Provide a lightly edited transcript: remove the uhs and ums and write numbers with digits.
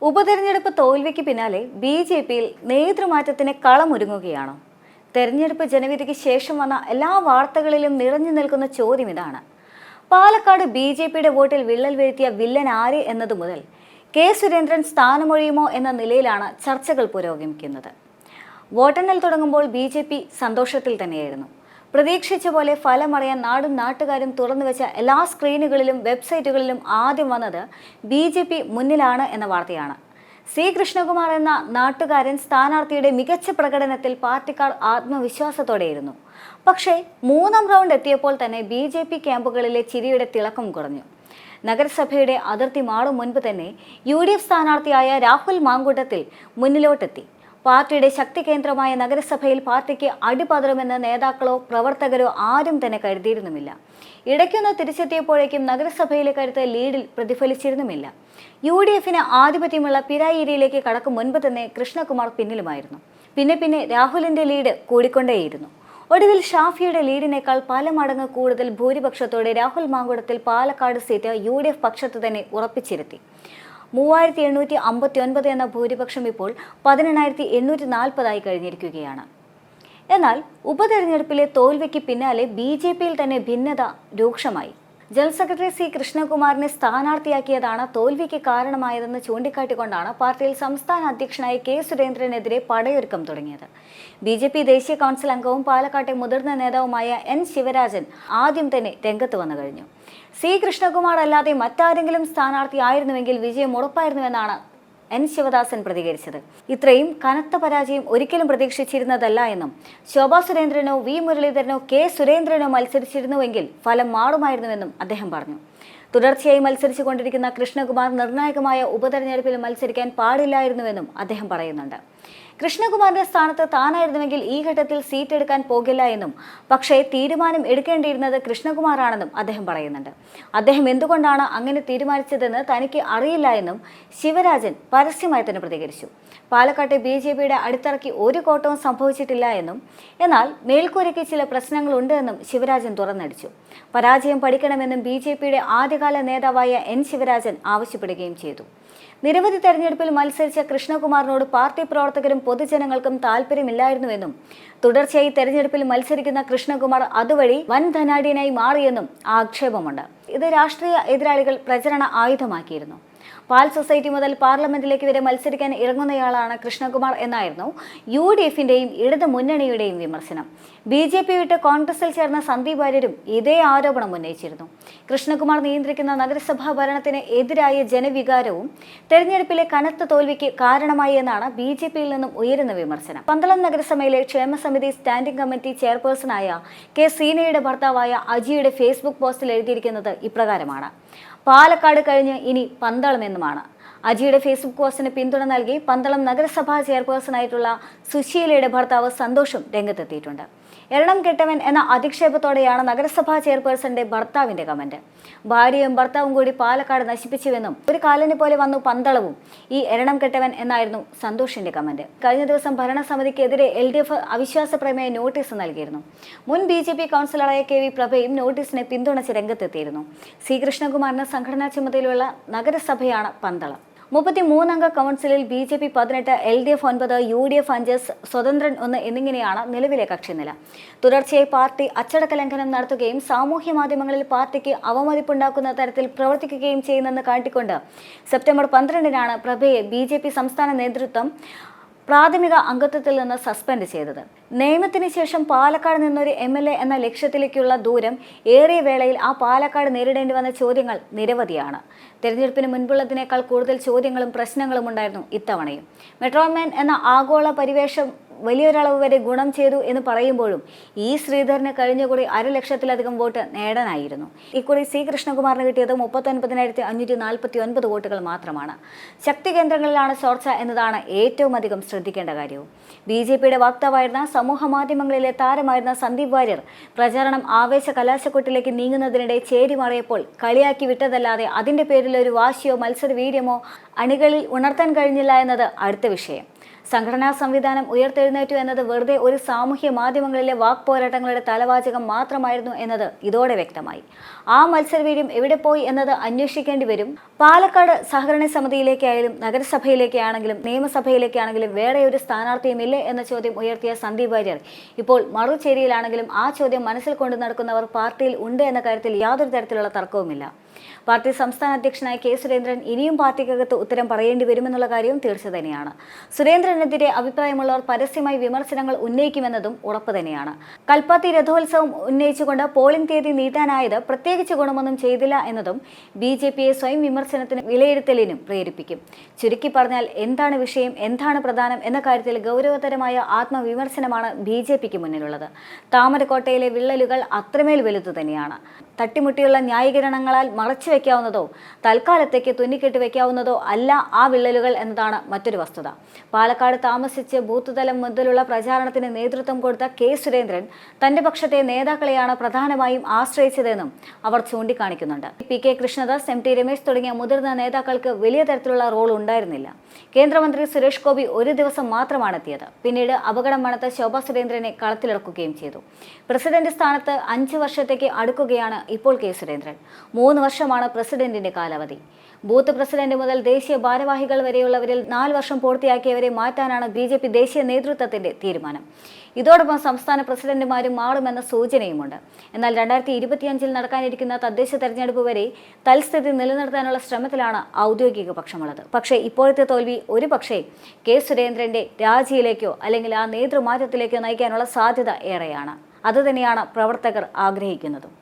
ഉപതെരഞ്ഞെടുപ്പ് തോൽവിക്ക് പിന്നാലെ ബി.ജെ.പിയിൽ നേതൃമാറ്റത്തിന് കളമൊരുങ്ങുകയാണോ? തെരഞ്ഞെടുപ്പ് ജനവിധിക്ക് ശേഷം വന്ന എല്ലാ വാർത്തകളിലും നിറഞ്ഞു നിൽക്കുന്ന ചോദ്യം ഇതാണ്. പാലക്കാട് ബി.ജെ.പിയുടെ വോട്ടിൽ വിള്ളൽ വീഴ്ത്തിയ വില്ലൻ ആര് എന്നതു മുതൽ കെ സുരേന്ദ്രൻ സ്ഥാനമൊഴിയുമോ എന്ന നിലയിലാണ് ചർച്ചകൾ പുരോഗമിക്കുന്നത്. വോട്ടെണ്ണൽ തുടങ്ങുമ്പോൾ ബി.ജെ.പി സന്തോഷത്തിൽ തന്നെയായിരുന്നു. പ്രതീക്ഷിച്ച പോലെ ഫലമറിയാൻ നാടും നാട്ടുകാരും തുറന്നുവെച്ച എല്ലാ സ്ക്രീനുകളിലും വെബ്സൈറ്റുകളിലും ആദ്യം വന്നത് ബി.ജെ.പി മുന്നിലാണ് എന്ന വാർത്തയാണ്. സി കൃഷ്ണകുമാർ എന്ന നാട്ടുകാരൻ സ്ഥാനാർത്ഥിയുടെ മികച്ച പ്രകടനത്തിൽ പാർട്ടിക്കാർ ആത്മവിശ്വാസത്തോടെയിരുന്നു. പക്ഷേ മൂന്നാം റൗണ്ട് എത്തിയപ്പോൾ തന്നെ ബി.ജെ.പി ക്യാമ്പുകളിലെ ചിരിയുടെ തിളക്കം കുറഞ്ഞു. നഗരസഭയുടെ അതിർത്തി മാറും മുൻപ് തന്നെ യു.ഡി.എഫ് സ്ഥാനാർത്ഥിയായ രാഹുൽ മാങ്കൂട്ടത്തിൽ മുന്നിലോട്ടെത്തി. പാർട്ടിയുടെ ശക്തി കേന്ദ്രമായ നഗരസഭയിൽ പാർട്ടിക്ക് അടിപതറുമെന്ന് നേതാക്കളോ പ്രവർത്തകരോ ആരും തന്നെ കരുതിയിരുന്നുമില്ല. ഇടയ്ക്കൊന്ന് തിരിച്ചെത്തിയപ്പോഴേക്കും നഗരസഭയിലെ കരുത്ത് ലീഡിൽ പ്രതിഫലിച്ചിരുന്നുമില്ല. യു.ഡി.എഫിന് ആധിപത്യമുള്ള പിരായിരിയിലേക്ക് കടക്കും മുൻപ് തന്നെ കൃഷ്ണകുമാർ പിന്നിലുമായിരുന്നു. പിന്നെ രാഹുലിന്റെ ലീഡ് കൂടിക്കൊണ്ടേയിരുന്നു. ഒടുവിൽ ഷാഫിയുടെ ലീഡിനേക്കാൾ പല മടങ്ങ് കൂടുതൽ ഭൂരിപക്ഷത്തോടെ രാഹുൽ മാങ്കുടത്തിൽ പാലക്കാട് സീറ്റ് യു.ഡി.എഫ് പക്ഷത്ത് തന്നെ ഉറപ്പിച്ചിരുത്തി. 3859 എന്ന ഭൂരിപക്ഷം ഇപ്പോൾ 10840 കഴിഞ്ഞിരിക്കുകയാണ്. എന്നാൽ ഉപതെരഞ്ഞെടുപ്പിലെ തോൽവിക്ക് പിന്നാലെ ബി.ജെ.പിയിൽ തന്നെ ഭിന്നത രൂക്ഷമായി. ജനറൽ സെക്രട്ടറി സി കൃഷ്ണകുമാറിനെ സ്ഥാനാർത്ഥിയാക്കിയതാണ് തോൽവിക്ക് കാരണമായതെന്ന് ചൂണ്ടിക്കാട്ടിക്കൊണ്ടാണ് പാർട്ടിയിൽ സംസ്ഥാന അധ്യക്ഷനായ കെ സുരേന്ദ്രനെതിരെ പടയൊരുക്കം തുടങ്ങിയത്. ബി.ജെ.പി ദേശീയ കൗൺസിൽ അംഗവും പാലക്കാട്ടെ മുതിർന്ന നേതാവുമായ എൻ ശിവരാജൻ ആദ്യം തന്നെ രംഗത്ത് വന്നു കഴിഞ്ഞു. സി കൃഷ്ണകുമാർ അല്ലാതെ മറ്റാരെങ്കിലും സ്ഥാനാർത്ഥിയായിരുന്നുവെങ്കിൽ വിജയം ഉറപ്പായിരുന്നുവെന്നാണ് എൻ ശിവദാസൻ പ്രതികരിച്ചത്. ഇത്രയും കനത്ത പരാജയം ഒരിക്കലും പ്രതീക്ഷിച്ചിരുന്നതല്ല എന്നും ശോഭാ സുരേന്ദ്രനോ വി മുരളീധരനോ കെ സുരേന്ദ്രനോ മത്സരിച്ചിരുന്നുവെങ്കിൽ ഫലം മാറുമായിരുന്നുവെന്നും അദ്ദേഹം പറഞ്ഞു. തുടർച്ചയായി മത്സരിച്ചു കൊണ്ടിരിക്കുന്ന കൃഷ്ണകുമാർ നിർണായകമായ ഉപതെരഞ്ഞെടുപ്പിൽ മത്സരിക്കാൻ പാടില്ലായിരുന്നുവെന്നും അദ്ദേഹം പറയുന്നുണ്ട്. കൃഷ്ണകുമാറിന്റെ സ്ഥാനത്ത് താനായിരുന്നുവെങ്കിൽ ഈ ഘട്ടത്തിൽ സീറ്റ് എടുക്കാൻ പോകില്ല എന്നും പക്ഷേ തീരുമാനം എടുക്കേണ്ടിയിരുന്നത് കൃഷ്ണകുമാറാണെന്നും അദ്ദേഹം പറയുന്നുണ്ട്. അദ്ദേഹം എന്തുകൊണ്ടാണ് അങ്ങനെ തീരുമാനിച്ചതെന്ന് തനിക്ക് അറിയില്ല എന്നും ശിവരാജൻ പരസ്യമായി തന്നെ പ്രതികരിച്ചു. പാലക്കാട്ടെ ബി.ജെ.പിയുടെ അടിത്തറയ്ക്ക് ഒരു കോട്ടവും സംഭവിച്ചിട്ടില്ല എന്നും എന്നാൽ മേൽക്കൂരയ്ക്ക് ചില പ്രശ്നങ്ങളുണ്ട് എന്നും ശിവരാജൻ തുറന്നടിച്ചു. പരാജയം പഠിക്കണമെന്നും ബി.ജെ.പിയുടെ ആദ്യകാല നേതാവായ എൻ ശിവരാജൻ ആവശ്യപ്പെടുകയും ചെയ്തു. നിരവധി തെരഞ്ഞെടുപ്പിൽ മത്സരിച്ച കൃഷ്ണകുമാറിനോട് പാർട്ടി പ്രവർത്തകരും പൊതുജനങ്ങൾക്കും താല്പര്യമില്ലായിരുന്നുവെന്നും തുടർച്ചയായി തെരഞ്ഞെടുപ്പിൽ മത്സരിക്കുന്ന കൃഷ്ണകുമാർ അതുവഴി വൻ ധനാഢ്യനായി മാറിയെന്നും ആക്ഷേപമുണ്ട്. ഇത് രാഷ്ട്രീയ എതിരാളികൾ പ്രചരണ ആയുധമാക്കിയിരുന്നു. പാൽ സൊസൈറ്റി മുതൽ പാർലമെന്റിലേക്ക് വരെ മത്സരിക്കാൻ ഇറങ്ങുന്നയാളാണ് കൃഷ്ണകുമാർ എന്നായിരുന്നു യു.ഡി.എഫിന്റെയും ഇടത് മുന്നണിയുടെയും വിമർശനം. ബി.ജെ.പി വിട്ട് കോൺഗ്രസിൽ ചേർന്ന സന്ദീപ് വാര്യരും ഇതേ ആരോപണം ഉന്നയിച്ചിരുന്നു. കൃഷ്ണകുമാർ നിയന്ത്രിക്കുന്ന നഗരസഭാ ഭരണത്തിന് എതിരായ ജനവികാരവും തെരഞ്ഞെടുപ്പിലെ കനത്ത തോൽവിക്ക് കാരണമായി എന്നാണ് ബി.ജെ.പിയിൽ നിന്നും ഉയരുന്ന വിമർശനം. പന്തളം നഗരസഭയിലെ ക്ഷേമസമിതി സ്റ്റാൻഡിംഗ് കമ്മിറ്റി ചെയർപേഴ്സണായ കെ സീനയുടെ ഭർത്താവായ അജിയുടെ ഫേസ്ബുക്ക് പോസ്റ്റിൽ എഴുതിയിരിക്കുന്നത് ഇപ്രകാരമാണ്: പാലക്കാട് കഴിഞ്ഞ് ഇനി പന്തളം എന്നുമാണ്. അജിയുടെ ഫേസ്ബുക്ക് പോസ്റ്റിന് പിന്തുണ നൽകി പന്തളം നഗരസഭാ ചെയർപേഴ്സണായിട്ടുള്ള സുശീലയുടെ ഭർത്താവ് സന്തോഷും രംഗത്തെത്തിയിട്ടുണ്ട്. എരണം കെട്ടവൻ എന്ന അധിക്ഷേപത്തോടെയാണ് നഗരസഭാ ചെയർപേഴ്സന്റെ ഭർത്താവിന്റെ കമന്റ്. ഭാര്യയും ഭർത്താവും കൂടി പാലക്കാട് നശിപ്പിച്ചുവെന്നും ഒരു കാലനെ പോലെ വന്നു പന്തളവും ഈ എരണം കെട്ടവൻ എന്നായിരുന്നു സന്തോഷിന്റെ കമന്റ്. കഴിഞ്ഞ ദിവസം ഭരണസമിതിക്കെതിരെ LDF അവിശ്വാസ പ്രമേയ നോട്ടീസ് നൽകിയിരുന്നു. മുൻ ബി.ജെ.പി കൗൺസിലറായ കെ.വി. പ്രഭയും നോട്ടീസിനെ പിന്തുണച്ച് രംഗത്തെത്തിയിരുന്നു. സി കൃഷ്ണകുമാറിന് സംഘടനാ ചുമതലയുള്ള നഗരസഭയാണ് പന്തളം. 33 അംഗ കൗൺസിലിൽ ബി.ജെ.പി 18, LDF 9, യു.ഡി.എഫ് 5, സ്വതന്ത്രൻ 1 എന്നിങ്ങനെയാണ് നിലവിലെ കക്ഷിനില. തുടർച്ചയായി പാർട്ടി അച്ചടക്ക ലംഘനം നടത്തുകയും സാമൂഹ്യ മാധ്യമങ്ങളിൽ പാർട്ടിക്ക് അവമതിപ്പുണ്ടാക്കുന്ന തരത്തിൽ പ്രവർത്തിക്കുകയും ചെയ്യുന്നെന്ന് കാട്ടിക്കൊണ്ട് സെപ്റ്റംബർ 12-നാണ് പ്രഭയെ ബി.ജെ.പി സംസ്ഥാന നേതൃത്വം പ്രാഥമിക അംഗത്വത്തിൽ നിന്ന് സസ്പെൻഡ് ചെയ്തത്. നിയമത്തിന് ശേഷം പാലക്കാട് നിന്നൊരു MLA എന്ന ലക്ഷ്യത്തിലേക്കുള്ള ദൂരം ഏറിയ വേളയിൽ ആ പാലക്കാട് നേരിടേണ്ടി വന്ന ചോദ്യങ്ങൾ നിരവധിയാണ്. തെരഞ്ഞെടുപ്പിന് മുൻപുള്ളതിനേക്കാൾ കൂടുതൽ ചോദ്യങ്ങളും പ്രശ്നങ്ങളും ഉണ്ടായിരുന്നു ഇത്തവണയും. മെട്രോമാൻ എന്ന ആഗോള പരിവേഷം വലിയൊരളവ് വരെ ഗുണം ചെയ്തു എന്ന് പറയുമ്പോഴും ഈ ശ്രീധരന് കഴിഞ്ഞുകൂടി 1,00,000-ലധികം വോട്ട് നേടാനായിരുന്നു. ഇക്കുറി സി കൃഷ്ണകുമാറിന് കിട്ടിയത് 39,549 വോട്ടുകൾ മാത്രമാണ്. ശക്തി കേന്ദ്രങ്ങളിലാണ് ചോർച്ച എന്നതാണ് ഏറ്റവും അധികം ശ്രദ്ധിക്കേണ്ട കാര്യവും. ബി.ജെ.പിയുടെ വക്താവായിരുന്ന സമൂഹ മാധ്യമങ്ങളിലെ താരമായിരുന്ന സന്ദീപ് വാര്യർ പ്രചാരണം ആവേശ കലാശക്കൊട്ടിലേക്ക് നീങ്ങുന്നതിനിടെ ചേരിമറിയപ്പോൾ കളിയാക്കി വിട്ടതല്ലാതെ അതിന്റെ പേരിൽ ഒരു വാശിയോ മത്സര വീര്യമോ അണികളിൽ ഉണർത്താൻ കഴിഞ്ഞില്ല എന്നത് അടുത്ത വിഷയം. സംഘടനാ സംവിധാനം ഉയർത്തെഴുന്നേറ്റു എന്നത് വെറുതെ ഒരു സാമൂഹ്യ മാധ്യമങ്ങളിലെ വാക്പോരാട്ടങ്ങളുടെ തലവാചകം മാത്രമായിരുന്നു എന്നത് ഇതോടെ വ്യക്തമായി. ആ മത്സരവീര്യം എവിടെ പോയി എന്നത് അന്വേഷിക്കേണ്ടി വരും. പാലക്കാട് സഹകരണ സമിതിയിലേക്കായാലും നഗരസഭയിലേക്കാണെങ്കിലും നിയമസഭയിലേക്കാണെങ്കിലും വേറെ ഒരു സ്ഥാനാർത്ഥിയുമില്ലേ എന്ന ചോദ്യം ഉയർത്തിയ സന്ദീപ് വാര്യർ ഇപ്പോൾ മറുചേരിയിലാണെങ്കിലും ആ ചോദ്യം മനസ്സിൽ കൊണ്ടു നടക്കുന്നവർ പാർട്ടിയിൽ ഉണ്ട് എന്ന കാര്യത്തിൽ യാതൊരു തരത്തിലുള്ള തർക്കവുമില്ല. പാർട്ടി സംസ്ഥാന അധ്യക്ഷനായ കെ സുരേന്ദ്രൻ ഇനിയും പാർട്ടിക്കകത്ത് ഉത്തരം പറയേണ്ടി വരുമെന്നുള്ള കാര്യവും തീർച്ച തന്നെയാണ്. സുരേന്ദ്രനെതിരെ അഭിപ്രായമുള്ളവർ പരസ്യമായി വിമർശനങ്ങൾ ഉന്നയിക്കുമെന്നതും ഉറപ്പ് തന്നെയാണ്. കൽപ്പാത്തി രഥോത്സവം ഉന്നയിച്ചുകൊണ്ട് പോളിംഗ് തീയതി നീട്ടാനായത് പ്രത്യേകിച്ച് ഗുണമൊന്നും ചെയ്തില്ല എന്നതും BJPയെ സ്വയം വിമർശനത്തിനും വിലയിരുത്തലിനും പ്രേരിപ്പിക്കും. ചുരുക്കി പറഞ്ഞാൽ എന്താണ് വിഷയം, എന്താണ് പ്രധാനം എന്ന കാര്യത്തിൽ ഗൗരവതരമായ ആത്മവിമർശനമാണ് BJPക്ക് മുന്നിലുള്ളത്. താമരക്കോട്ടയിലെ വിള്ളലുകൾ അത്രമേൽ വലുതു തന്നെയാണ്. തട്ടിമുട്ടിയുള്ള ന്യായീകരണങ്ങളാൽ മറച്ചു വെക്കാവുന്നതോ തൽക്കാലത്തേക്ക് തുന്നിക്കെട്ടി വെക്കാവുന്നതോ അല്ല ആ വിള്ളലുകൾ എന്നതാണ് മറ്റൊരു വസ്തുത. പാലക്കാട് താമസിച്ച് ബൂത്ത് തലം മുതലുള്ള പ്രചാരണത്തിന് നേതൃത്വം കൊടുത്ത കെ സുരേന്ദ്രൻ തന്റെ പക്ഷത്തെ നേതാക്കളെയാണ് പ്രധാനമായും ആശ്രയിച്ചതെന്നും അവർ ചൂണ്ടിക്കാണിക്കുന്നുണ്ട്. PK കൃഷ്ണദാസ്, MT രമേശ് തുടങ്ങിയ മുതിർന്ന നേതാക്കൾക്ക് വലിയ തരത്തിലുള്ള റോൾ ഉണ്ടായിരുന്നില്ല. കേന്ദ്രമന്ത്രി സുരേഷ് ഗോപി ഒരു ദിവസം മാത്രമാണ് എത്തിയത്. പിന്നീട് അപകടം മണത്ത് ശോഭാ സുരേന്ദ്രനെ കളത്തിലിറക്കുകയും ചെയ്തു. പ്രസിഡന്റ് സ്ഥാനത്ത് 5 വർഷത്തേക്ക് അടുക്കുകയാണ് ഇപ്പോൾ കെ സുരേന്ദ്രൻ. 3 വർഷമാണ് പ്രസിഡന്റിന്റെ കാലാവധി. ബൂത്ത് പ്രസിഡന്റ് മുതൽ ദേശീയ ഭാരവാഹികൾ വരെയുള്ളവരിൽ 4 വർഷം പൂർത്തിയാക്കിയവരെ മാറ്റാനാണ് BJP ദേശീയ നേതൃത്വത്തിന്റെ തീരുമാനം. ഇതോടൊപ്പം സംസ്ഥാന പ്രസിഡന്റുമാരും മാറുമെന്ന സൂചനയുമുണ്ട്. എന്നാൽ 2025 നടക്കാനിരിക്കുന്ന തദ്ദേശ തെരഞ്ഞെടുപ്പ് വരെ തൽസ്ഥിതി നിലനിർത്താനുള്ള ശ്രമത്തിലാണ് ഔദ്യോഗിക പക്ഷമുള്ളത്. പക്ഷേ ഇപ്പോഴത്തെ തോൽവി ഒരു പക്ഷേ കെ സുരേന്ദ്രന്റെ രാജിയിലേക്കോ അല്ലെങ്കിൽ ആ നേതൃമാറ്റത്തിലേക്കോ നയിക്കാനുള്ള സാധ്യത ഏറെയാണ്. അതുതന്നെയാണ് പ്രവർത്തകർ ആഗ്രഹിക്കുന്നതും.